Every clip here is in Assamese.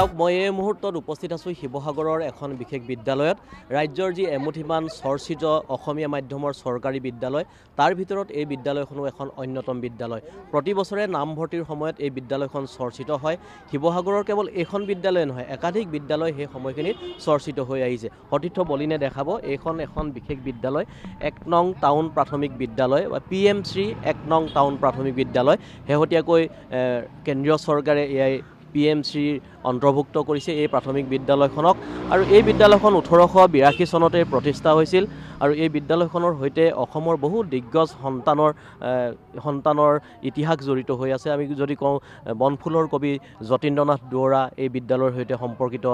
চাওক মই এই মুহূৰ্তত উপস্থিত আছোঁ শিৱসাগৰৰ এখন বিশেষ বিদ্যালয়ত। ৰাজ্যৰ যি এমুঠিমান চৰ্চিত অসমীয়া মাধ্যমৰ চৰকাৰী বিদ্যালয়, তাৰ ভিতৰত এই বিদ্যালয়খনো এখন অন্যতম বিদ্যালয়। প্ৰতি বছৰে নামভৰ্তিৰ সময়ত এই বিদ্যালয়খন চৰ্চিত হয়। শিৱসাগৰৰ কেৱল এইখন বিদ্যালয় নহয়, একাধিক বিদ্যালয় সেই সময়খিনিত চৰ্চিত হৈ আহিছে। সতীৰ্থ বলিনে দেখাব এইখন এখন বিশেষ বিদ্যালয়, ১ নং টাউন প্ৰাথমিক বিদ্যালয় বা PMC ১ নং টাউন প্ৰাথমিক বিদ্যালয়। শেহতীয়াকৈ কেন্দ্ৰীয় চৰকাৰে এয়াই PMCৰ অন্তৰ্ভুক্ত কৰিছে এই প্ৰাথমিক বিদ্যালয়খনক। আৰু এই বিদ্যালয়খন 1882 চনতে প্ৰতিষ্ঠা হৈছিল। আৰু এই বিদ্যালয়খনৰ সৈতে অসমৰ বহু দিগ্গজ সন্তানৰ ইতিহাস জড়িত হৈ আছে। আমি যদি কওঁ বনফুলৰ কবি যতীন্দ্ৰনাথ দুৱৰা এই বিদ্যালয়ৰ সৈতে সম্পৰ্কিত,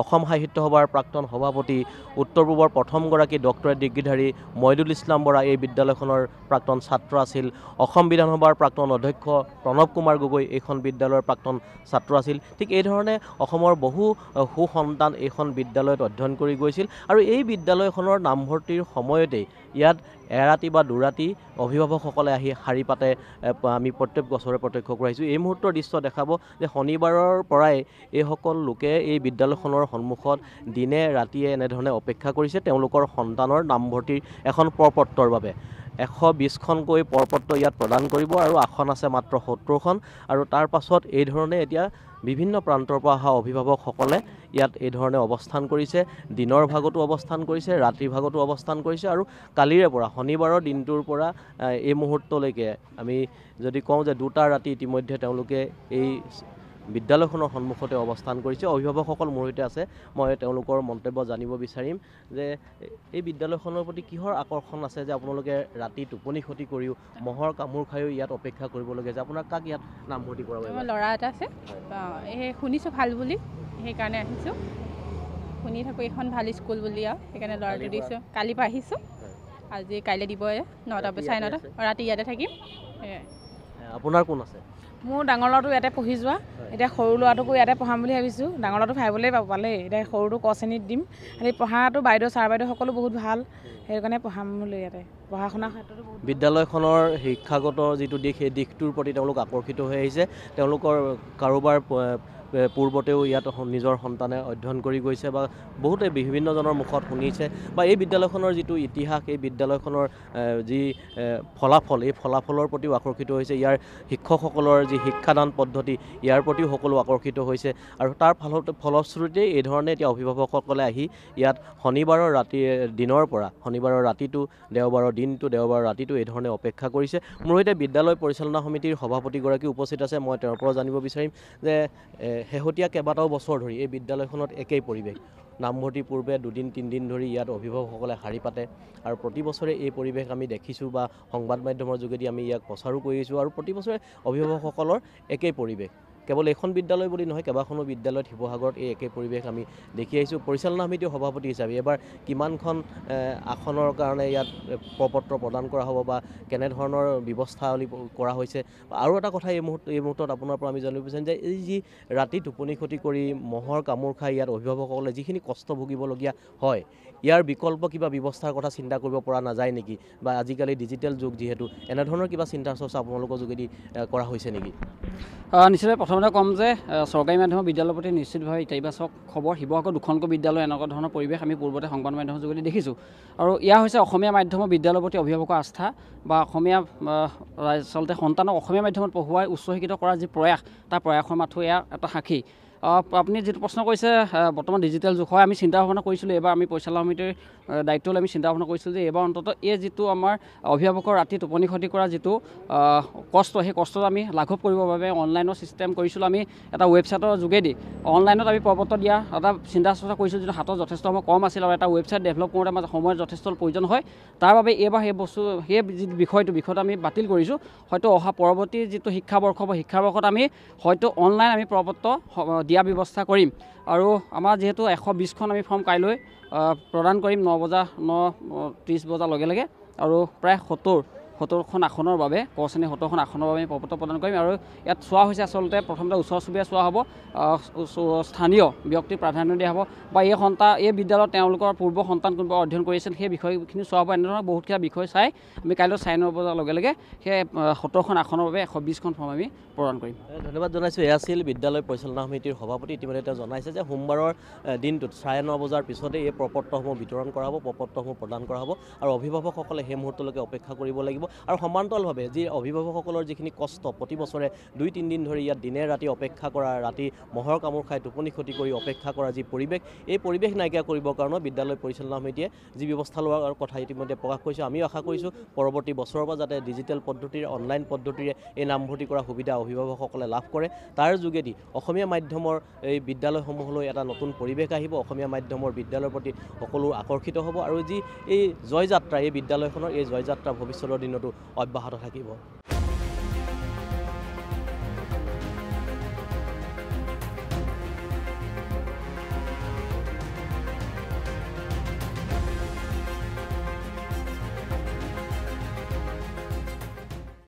অসম সাহিত্য সভাৰ প্ৰাক্তন সভাপতি, উত্তৰ পূবৰ প্ৰথমগৰাকী ডক্টৰেট ডিগ্ৰীধাৰী মইদুল ইছলাম বৰা এই বিদ্যালয়খনৰ প্ৰাক্তন ছাত্ৰ আছিল। অসম বিধানসভাৰ প্ৰাক্তন অধ্যক্ষ প্ৰণৱ কুমাৰ গগৈ এইখন বিদ্যালয়ৰ প্ৰাক্তন ছাত্ৰ আছিল। ঠিক এইধৰণে অসমৰ বহু সুসন্তান এইখন বিদ্যালয়ত অধ্যয়ন কৰি গৈছিল। আৰু এই বিদ্যালয়খনৰ নামভৰ্তিৰ সময়তেই ইয়াত এৰাতি বা দুৰাতি অভিভাৱকসকলে আহি শাৰী পাতে, আমি প্ৰত্যেক বছৰে প্ৰত্যক্ষ কৰি আহিছোঁ। এই মুহূৰ্তৰ দৃশ্য দেখাব যে শনিবাৰৰ পৰাই এইসকল লোকে এই বিদ্যালয়খনৰ সন্মুখত দিনে ৰাতিয়ে এনেধৰণে অপেক্ষা কৰিছে তেওঁলোকৰ সন্তানৰ নামভৰ্তিৰ এখন প্ৰপত্ৰৰ বাবে। 120খনকৈ প্ৰপত্ৰ ইয়াত প্ৰদান কৰিব আৰু আসন আছে মাত্ৰ 70খন। আৰু তাৰ পাছত এই ধৰণে এতিয়া বিভিন্ন প্ৰান্তৰ পৰা অহা অভিভাৱকসকলে ইয়াত এই ধৰণে অৱস্থান কৰিছে। দিনৰ ভাগতো অৱস্থান কৰিছে, ৰাতিৰ ভাগতো অৱস্থান কৰিছে। আৰু কালিৰে পৰা শনিবাৰৰ দিনটোৰ পৰা এই মুহূৰ্তলৈকে আমি যদি কওঁ যে 2টা ৰাতি ইতিমধ্যে তেওঁলোকে এই বিদ্যালয়খনৰ সন্মুখতে অৱস্থান কৰিছে। অভিভাৱকসকল মোৰ সৈতে আছে, মই তেওঁলোকৰ মন্তব্য জানিব বিচাৰিম যে এই বিদ্যালয়খনৰ প্ৰতি কিহৰ আকৰ্ষণ আছে যে আপোনালোকে ৰাতি টোপনি ক্ষতি কৰিও মহৰ কামোৰ খায়ো ইয়াত অপেক্ষা কৰিবলগীয়া যে আপোনাৰ কাক ইয়াত নামভৰ্তি কৰাব? মোৰ ল'ৰা এটা আছে, এই শুনিছোঁ ভাল বুলি, সেইকাৰণে আহিছোঁ। শুনি থাকোঁ এইখন ভাল স্কুল বুলি, আৰু সেইকাৰণে ল'ৰাটো দিছোঁ। কালিৰ পৰা আহিছোঁ, আজি কাইলৈ দিব 9টা 9:30 ৰাতি ইয়াতে থাকিম। আপোনাৰ কোন আছে? মোৰ ডাঙৰ ল'ৰাটো ইয়াতে পঢ়ি যোৱা, এতিয়া সৰু ল'ৰাটোকো ইয়াতে পঢ়াম বুলি ভাবিছোঁ। ডাঙৰ ল'ৰাটো 5লৈ পালেই, এতিয়া সৰুটো ক শ্ৰেণীত দিম। খালি পঢ়াটো বাইদেউ ছাৰ বাইদেউ সকলো বহুত ভাল, সেইকাৰণে পঢ়াম বুলি ইয়াতে পঢ়া শুনাৰ ক্ষেত্ৰতো বহুত। বিদ্যালয়খনৰ শিক্ষাগত যিটো দিশ, সেই দিশটোৰ প্ৰতি তেওঁলোক আকৰ্ষিত হৈ আহিছে। তেওঁলোকৰ কাৰোবাৰ পূৰ্বতেও ইয়াত নিজৰ সন্তানে অধ্যয়ন কৰি গৈছে বা বহুতে বিভিন্নজনৰ মুখত শুনিছে বা এই বিদ্যালয়খনৰ যিটো ইতিহাস, এই বিদ্যালয়খনৰ যি ফলাফল, এই ফলাফলৰ প্ৰতিও আকৰ্ষিত হৈছে। ইয়াৰ শিক্ষকসকলৰ যি শিক্ষাদান পদ্ধতি, ইয়াৰ প্ৰতিও সকলো আকৰ্ষিত হৈছে। আৰু তাৰ ফলশ্ৰুতিতেই এই ধৰণে এতিয়া অভিভাৱকসকলে আহি ইয়াত শনিবাৰৰ দিনৰ পৰা শনিবাৰৰ ৰাতিটো, দেওবাৰৰ দিনটো, দেওবাৰৰ ৰাতিটো এই ধৰণে অপেক্ষা কৰিছে। মোৰ সৈতে বিদ্যালয় পৰিচালনা সমিতিৰ সভাপতিগৰাকী উপস্থিত আছে। মই তেওঁৰ পৰা জানিব বিচাৰিম যে শেহতীয়া কেইবাটাও বছৰ ধৰি এই বিদ্যালয়খনত একেই পৰিৱেশ। নামভৰ্তিৰ পূৰ্বে 2-3 দিন ধৰি ইয়াত অভিভাৱকসকলে শাৰী পাতে আৰু প্ৰতি বছৰে এই পৰিৱেশ আমি দেখিছোঁ বা সংবাদ মাধ্যমৰ যোগেদি আমি ইয়াক প্ৰচাৰো কৰি আহিছোঁ। আৰু প্ৰতি বছৰে অভিভাৱকসকলৰ একেই পৰিৱেশ। কেৱল এইখন বিদ্যালয় বুলি নহয়, কেইবাখনো বিদ্যালয়ত শিৱসাগৰত এই একে পৰিৱেশ আমি দেখি আহিছোঁ। পৰিচালনা সমিতিৰ সভাপতি হিচাপে এবাৰ কিমানখন আসনৰ কাৰণে ইয়াত প্ৰপত্ৰ প্ৰদান কৰা হ'ব বা কেনেধৰণৰ ব্যৱস্থাৱলী কৰা হৈছে? আৰু এটা কথা এই মুহূৰ্তত আপোনাৰ পৰা আমি জানিব বিচাৰিম যে এই যি ৰাতি টোপনি ক্ষতি কৰি মহৰ কামোৰ খাই ইয়াত অভিভাৱকসকলে যিখিনি কষ্ট ভুগিবলগীয়া হয়, ইয়াৰ বিকল্প কিবা ব্যৱস্থাৰ কথা চিন্তা কৰিব পৰা নাযায় নেকি? বা আজিকালি ডিজিটেল যুগ যিহেতু, এনেধৰণৰ কিবা চিন্তা চৰ্চা আপোনালোকৰ যোগেদি কৰা হৈছে নেকি? নিশ্চয় প্ৰথমতে ক'ম যে চৰকাৰী মাধ্যমৰ বিদ্যালয়ৰ প্ৰতি নিশ্চিতভাৱে ইতিবাচক খবৰ। শিৱসাগৰ 2খনকৈ বিদ্যালয় এনেকুৱা ধৰণৰ পৰিৱেশ আমি পূৰ্বতে সংবাদ মাধ্যমৰ যোগেদি দেখিছোঁ। আৰু এয়া হৈছে অসমীয়া মাধ্যমৰ বিদ্যালয়ৰ প্ৰতি অভিভাৱকৰ আস্থা বা অসমীয়া আচলতে সন্তানক অসমীয়া মাধ্যমত পঢ়ুৱাই উচ্চ শিক্ষিত কৰাৰ যি প্ৰয়াস, তাৰ প্ৰয়াসৰ মাথো এয়া এটা সাক্ষী। আপুনি যিটো প্ৰশ্ন কৰিছে, বৰ্তমান ডিজিটেল যুগ হয়, আমি চিন্তা ভাৱনা কৰিছিলোঁ। এইবাৰ আমি পৰিচালনা সমিতিৰ দায়িত্ব লৈ আমি চিন্তা ভাৱনা কৰিছিলোঁ যে এইবাৰ অন্ততঃ এই যিটো আমাৰ অভিভাৱকৰ ৰাতি টোপনি ক্ষতি কৰা যিটো কষ্ট, সেই কষ্টটো আমি লাঘৱ কৰিবৰ বাবে অনলাইনৰ ছিষ্টেম কৰিছিলোঁ। আমি এটা ৱেবছাইটৰ যোগেদি অনলাইনত আমি প্ৰপত্ৰ দিয়া এটা চিন্তা চৰ্চা কৰিছিলোঁ, যিটো হাতত যথেষ্ট সময় কম আছিল আৰু এটা ৱেবছাইট ডেভেলপ কৰোঁতে আমাৰ সময়ৰ যথেষ্ট প্ৰয়োজন হয়। তাৰ বাবে এইবাৰ সেই বিষয়টো আমি বাতিল কৰিছোঁ। হয়তো অহা পৰৱৰ্তী যিটো শিক্ষাবৰ্ষ বা শিক্ষাবৰ্ষত আমি হয়তো অনলাইন আমি প্ৰপত্ৰ দিয়া ব্যৱস্থা কৰিম। আৰু আমাৰ যিহেতু 120খন আমি ফৰ্ম কাইলৈ প্ৰদান কৰিম 9:30 বজাৰ লগে লগে, আৰু প্ৰায় 70খন আসনৰ বাবে ক শ্ৰেণীৰ 70খন আসনৰ বাবে আমি প্ৰপত্ৰ প্ৰদান কৰিম আৰু ইয়াত চোৱা হৈছে আচলতে প্ৰথমতে ওচৰ চুবুৰীয়া চোৱা হ'ব স্থানীয় ব্যক্তিক প্ৰাধান্য দিয়া হ'ব বা এই বিদ্যালয়ত তেওঁলোকৰ পূৰ্ব সন্তান কোনোবা অধ্যয়ন কৰিছিল সেই বিষয়খিনি চোৱা হ'ব এনেধৰণৰ বহুতকেইটা বিষয় চাই আমি কাইলৈ 9:30 বজাৰ লগে লগে সেই 70খন আসনৰ বাবে 120খন ফৰ্ম আমি প্ৰদান কৰিম ধন্যবাদ জনাইছোঁ এয়া আছিল বিদ্যালয় পৰিচালনা সমিতিৰ সভাপতি ইতিমধ্যে তেওঁ জনাইছে যে সোমবাৰৰ দিনটোত 9:30 বজাৰ পিছতে এই প্ৰপত্ৰসমূহ বিতৰণ কৰা হ'ব প্ৰপত্ৰসমূহ প্ৰদান কৰা হ'ব আৰু অভিভাৱকসকলে সেই মুহূৰ্তলৈকে অপেক্ষা কৰিব লাগিব আৰু সমান্তৰালভাৱে যি অভিভাৱকসকলৰ যিখিনি কষ্ট প্ৰতি বছৰে 2-3 দিন ধৰি ইয়াত দিনে ৰাতি অপেক্ষা কৰা ৰাতি মহৰ কামোৰ খাই টোপনি ক্ষতি কৰি অপেক্ষা কৰা যি পৰিৱেশ এই পৰিৱেশ নাইকিয়া কৰিবৰ কাৰণে বিদ্যালয় পৰিচালনা সমিতিয়ে যি ব্যৱস্থা লোৱাৰ কথা ইতিমধ্যে প্ৰকাশ কৰিছে আমিও আশা কৰিছোঁ পৰৱৰ্তী বছৰৰ পৰা যাতে ডিজিটেল পদ্ধতিৰে অনলাইন পদ্ধতিৰে এই নামভৰ্তি কৰা সুবিধা অভিভাৱকসকলে লাভ কৰে তাৰ যোগেদি অসমীয়া মাধ্যমৰ এই বিদ্যালয়সমূহলৈ এটা নতুন পৰিৱেশ আহিব অসমীয়া মাধ্যমৰ বিদ্যালয়ৰ প্ৰতি সকলো আকৰ্ষিত হ'ব আৰু যি এই জয়যাত্ৰা এই বিদ্যালয়খনৰ এই জয়যাত্ৰা ভৱিষ্যতৰ দিনতো অব্যাহত থাকিব